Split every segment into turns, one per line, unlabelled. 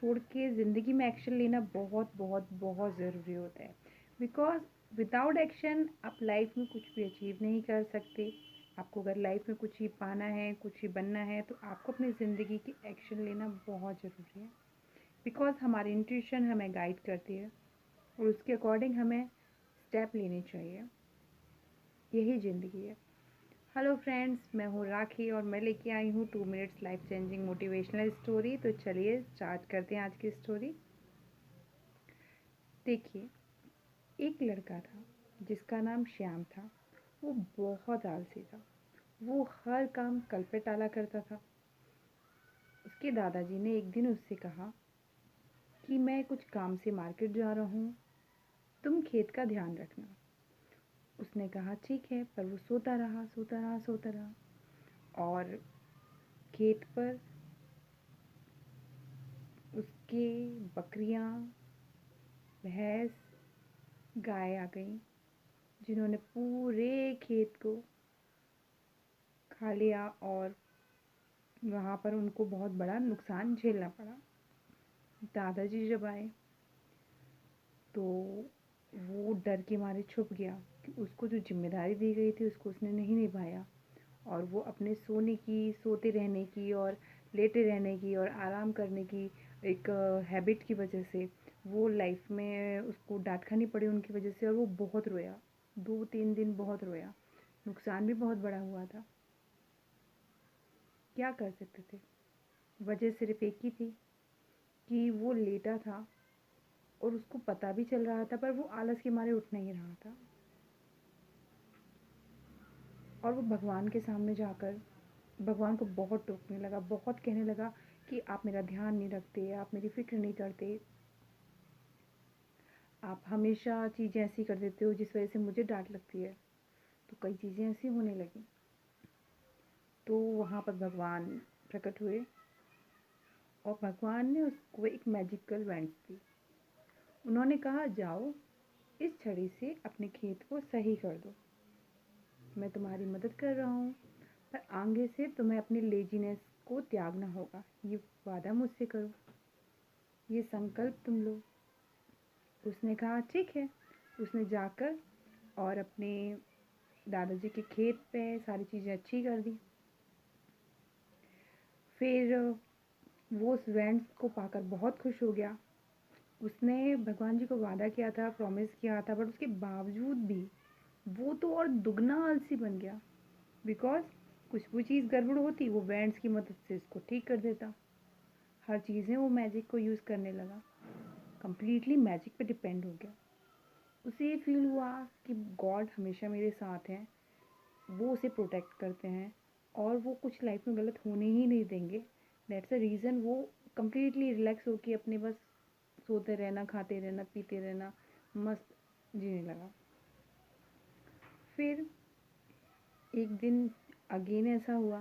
छोड़ के ज़िंदगी में एक्शन लेना बहुत बहुत बहुत ज़रूरी होता है। बिकॉज़ विदाउट एक्शन आप लाइफ में कुछ भी अचीव नहीं कर सकते। आपको अगर लाइफ में कुछ ही पाना है, कुछ ही बनना है, तो आपको अपनी ज़िंदगी की एक्शन लेना बहुत ज़रूरी है। बिकॉज़ हमारी इंट्यूशन हमें गाइड करती है और उसके अकॉर्डिंग हमें स्टेप लेने चाहिए। यही ज़िंदगी है। हेलो फ्रेंड्स, मैं हूँ राखी और मैं लेके आई हूँ 2 minutes life changing motivational story. तो चलिए स्टार्ट करते हैं आज की स्टोरी। देखिए, एक लड़का था जिसका नाम श्याम था। वो बहुत आलसी था। वो हर काम कल पे टाला करता था। उसके दादाजी ने एक दिन उससे कहा कि मैं कुछ काम से मार्केट जा रहा हूँ, तुम खेत का ध्यान रखना। उसने कहा ठीक है, पर वो सोता रहा सोता रहा सोता रहा। और खेत पर उसके बकरियां, भैंस, गाय आ गई, जिन्होंने पूरे खेत को खा लिया और वहाँ पर उनको बहुत बड़ा नुकसान झेलना पड़ा। दादाजी जब आए तो वो डर के मारे छुप गया कि उसको जो जिम्मेदारी दी गई थी उसको उसने नहीं निभाया। और वो अपने सोते रहने की और लेटे रहने की और आराम करने की एक हैबिट की वजह से वो लाइफ में उसको डांट खानी पड़ी उनकी वजह से। और वो बहुत रोया, 2-3 दिन बहुत रोया। नुकसान भी बहुत बड़ा हुआ था। क्या कर सकते थे? वजह सिर्फ एक ही थी कि वो लेटा था और उसको पता भी चल रहा था, पर वो आलस के मारे उठ नहीं रहा था। और वो भगवान के सामने जाकर भगवान को बहुत टोकने लगा, बहुत कहने लगा कि आप मेरा ध्यान नहीं रखते, आप मेरी फ़िक्र नहीं करते, आप हमेशा चीज़ें ऐसी कर देते हो जिस वजह से मुझे डाँट लगती है। तो कई चीज़ें ऐसी होने लगीं। तो वहाँ पर भगवान प्रकट हुए और भगवान ने उसको एक मैजिकल वैंड दी। उन्होंने कहा जाओ, इस छड़ी से अपने खेत को सही कर दो। मैं तुम्हारी मदद कर रहा हूँ, पर आगे से तुम्हें अपनी लेज़ीनेस को त्यागना होगा। ये वादा मुझसे करो, ये संकल्प तुम लो। उसने कहा ठीक है। उसने जाकर और अपने दादाजी के खेत पे सारी चीज़ें अच्छी कर दी। फिर वो उस वैंड को पाकर बहुत खुश हो गया। उसने भगवान जी को वादा किया था, प्रॉमिस किया था, बट उसके बावजूद भी वो तो और दुगना आलसी बन गया। बिकॉज़ कुछ भी चीज़ गड़बड़ होती वो वैंड्स की मदद से इसको ठीक कर देता। हर चीज़ें वो मैजिक को यूज़ करने लगा, कम्प्लीटली मैजिक पे डिपेंड हो गया। उसे ये फील हुआ कि गॉड हमेशा मेरे साथ हैं, वो उसे प्रोटेक्ट करते हैं और वो कुछ लाइफ में गलत होने ही नहीं देंगे। दैट्स अ रीज़न वो कम्प्लीटली रिलैक्स होके अपने बस सोते रहना, खाते रहना, पीते रहना, मस्त जीने लगा। फिर एक दिन अगेन ऐसा हुआ,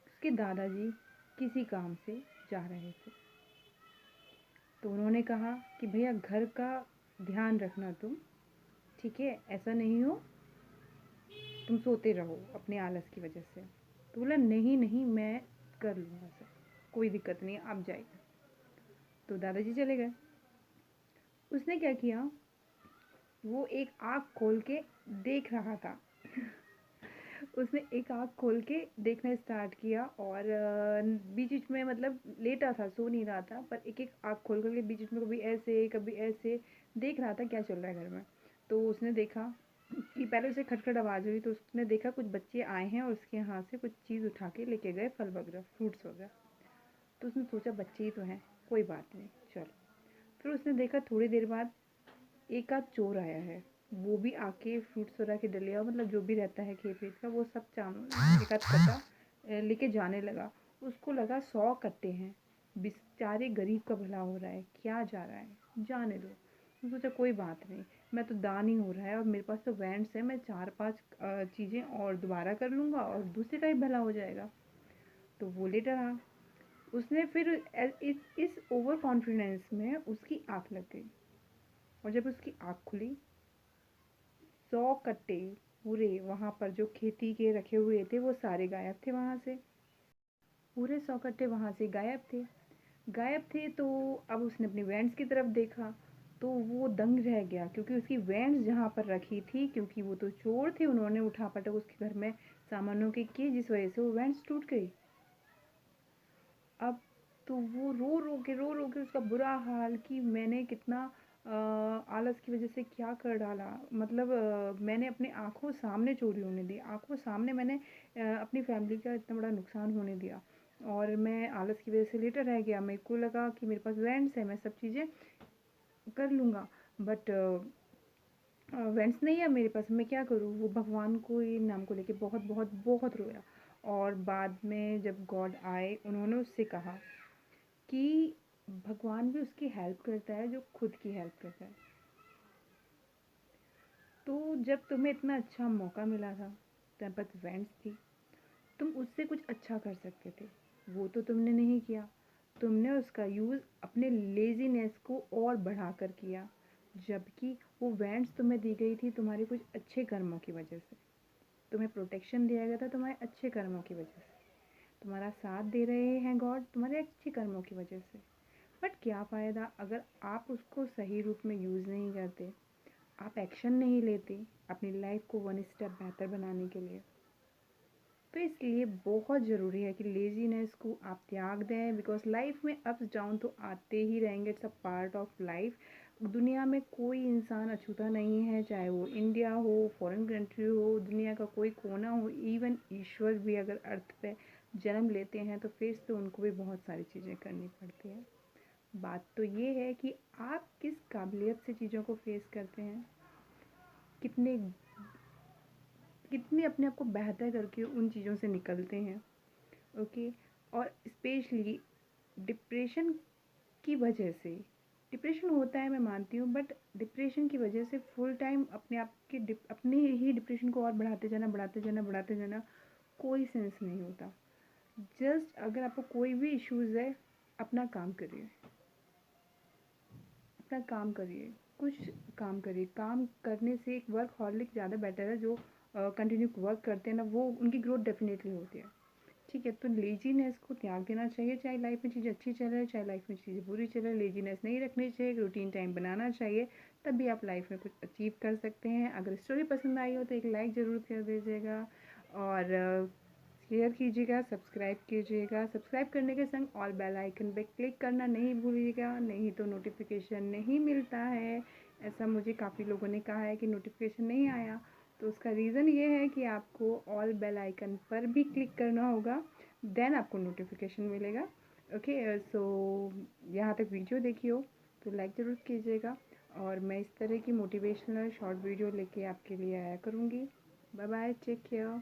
उसके दादाजी किसी काम से जा रहे थे। तो उन्होंने कहा कि भैया घर का ध्यान रखना तुम, ठीक है? ऐसा नहीं हो तुम सोते रहो अपने आलस की वजह से। तो बोला नहीं नहीं, मैं कर लूँगा सर, कोई दिक्कत नहीं, आप जाइए। तो दादाजी चले गए। उसने क्या किया, वो एक आँख खोल के देख रहा था। उसने एक आँख खोल के देखना स्टार्ट किया और बीच-बीच में मतलब लेटा था, सो नहीं रहा था, पर एक-एक आँख खोल के बीच-बीच में कभी ऐसे देख रहा था क्या चल रहा है घर में। तो उसने देखा कि पहले उसे खटखट आवाज़ हुई, तो उसने देखा कुछ बच्चे आए हैं और उसके हाथ से कुछ चीज़ उठा के लेके गए, फल वगैरह, फ्रूट्स वगैरह। तो उसने सोचा बच्चे ही तो हैं, कोई बात नहीं, चलो। फिर उसने देखा थोड़ी देर बाद एक आध चोर आया है, वो भी आके फ्रूट्स वगैरह के डलिया मतलब जो भी रहता है खेत वेत का वो सब एक आध कट्टा लेके जाने लगा। उसको लगा 100 कट्टे हैं, बेचारे गरीब का भला हो रहा है, क्या जा रहा है, जाने दो। उसने सोचा कोई बात नहीं, मैं तो दान ही हो रहा है और मेरे पास तो वैंड्स है, मैं 4-5 चीज़ें और दोबारा कर लूँगा और दूसरे का ही भला हो जाएगा। तो वो लेटा रहा। उसने फिर इस ओवर कॉन्फिडेंस में उसकी आँख लग गई और जब उसकी आँख खुली 100 कट्टे पूरे वहाँ पर जो खेती के रखे हुए थे वो सारे गायब थे वहाँ से। पूरे 100 कट्टे वहाँ से गायब थे। गायब थे। तो अब उसने अपनी वेंट्स की तरफ देखा तो वो दंग रह गया, क्योंकि उसकी वेंट्स जहाँ पर रखी थी, क्योंकि वो तो चोर थे, उन्होंने उठा पटक उसके घर में सामानों के किए, जिस वजह से वो वेंट्स टूट गई। अब तो वो रो रो के उसका बुरा हाल कि मैंने कितना आलस की वजह से क्या कर डाला। मतलब मैंने अपने आँखों सामने चोरी होने दी, आँखों सामने मैंने अपनी फैमिली का इतना बड़ा नुकसान होने दिया, और मैं आलस की वजह से लेटा रह गया। मेरे को लगा कि मेरे पास वेंट्स है, मैं सब चीज़ें कर लूँगा, बट वेंट्स नहीं है मेरे पास, मैं क्या करूँ। वो भगवान को ये नाम को लेके बहुत बहुत बहुत रोया। और बाद में जब गॉड आए, उन्होंने उससे कहा कि भगवान भी उसकी हेल्प करता है जो खुद की हेल्प करता है। तो जब तुम्हें इतना अच्छा मौका मिला था, तुम्हारे पास वेंट्स थी, तुम उससे कुछ अच्छा कर सकते थे, वो तो तुमने नहीं किया। तुमने उसका यूज़ अपने लेज़ीनेस को और बढ़ा कर किया, जबकि वो वेंट्स तुम्हें दी गई थी तुम्हारे कुछ अच्छे कर्मों की वजह से। तुम्हें प्रोटेक्शन दिया गया था तुम्हारे अच्छे कर्मों की वजह से। तुम्हारा साथ दे रहे हैं गॉड तुम्हारे अच्छे कर्मों की वजह से। बट क्या फ़ायदा अगर आप उसको सही रूप में यूज़ नहीं करते, आप एक्शन नहीं लेते अपनी लाइफ को वन स्टेप बेहतर बनाने के लिए। तो इसलिए बहुत ज़रूरी है कि लेज़ीनेस को आप त्याग दें, बिकॉज लाइफ में अप्स डाउन तो आते ही रहेंगे, it's a part of life. दुनिया में कोई इंसान अछूता नहीं है, चाहे वो इंडिया हो, फॉरेन कंट्री हो, दुनिया का कोई कोना हो, इवन ईश्वर भी अगर अर्थ पे जन्म लेते हैं तो फेस पे उनको भी बहुत सारी चीज़ें करनी पड़ती हैं। बात तो ये है कि आप किस काबिलियत से चीज़ों को फेस करते हैं, कितने कितने अपने आप को बेहतर करके उन चीज़ों से निकलते हैं। ओके। और स्पेशली डिप्रेशन की वजह से, डिप्रेशन होता है मैं मानती हूँ, बट डिप्रेशन की वजह से फुल टाइम अपने आप के अपने ही डिप्रेशन को और बढ़ाते जाना कोई सेंस नहीं होता। जस्ट अगर आपको कोई भी इश्यूज़ है, अपना काम करिए, अपना काम करिए, कुछ काम करिए। काम करने से एक वर्कहॉलिक ज़्यादा बेटर है, जो कंटिन्यू वर्क करते हैं ना, वो उनकी ग्रोथ डेफिनेटली होती है। ठीक है, तो लेजीनेस को त्याग देना चाहिए, चाहे लाइफ में चीज़ें अच्छी चल रही, चाहे लाइफ में चीज़ें बुरी चल रही, लेजीनेस नहीं रखनी चाहिए, एक रूटीन टाइम बनाना चाहिए, तभी आप लाइफ में कुछ अचीव कर सकते हैं। अगर स्टोरी पसंद आई हो तो एक लाइक ज़रूर कर दीजिएगा, और शेयर कीजिएगा, सब्सक्राइब कीजिएगा। सब्सक्राइब करने के संग ऑल बेल आइकन पे क्लिक करना नहीं भूलिएगा, नहीं तो नोटिफिकेशन नहीं मिलता है। ऐसा मुझे काफ़ी लोगों ने कहा है कि नोटिफिकेशन नहीं आया, तो उसका रीज़न ये है कि आपको ऑल बेल आइकन पर भी क्लिक करना होगा, देन आपको नोटिफिकेशन मिलेगा। ओके, सो यहाँ तक वीडियो देखी हो तो लाइक ज़रूर कीजिएगा, और मैं इस तरह की मोटिवेशनल शॉर्ट वीडियो लेके आपके लिए आया करूँगी। Bye bye, take care.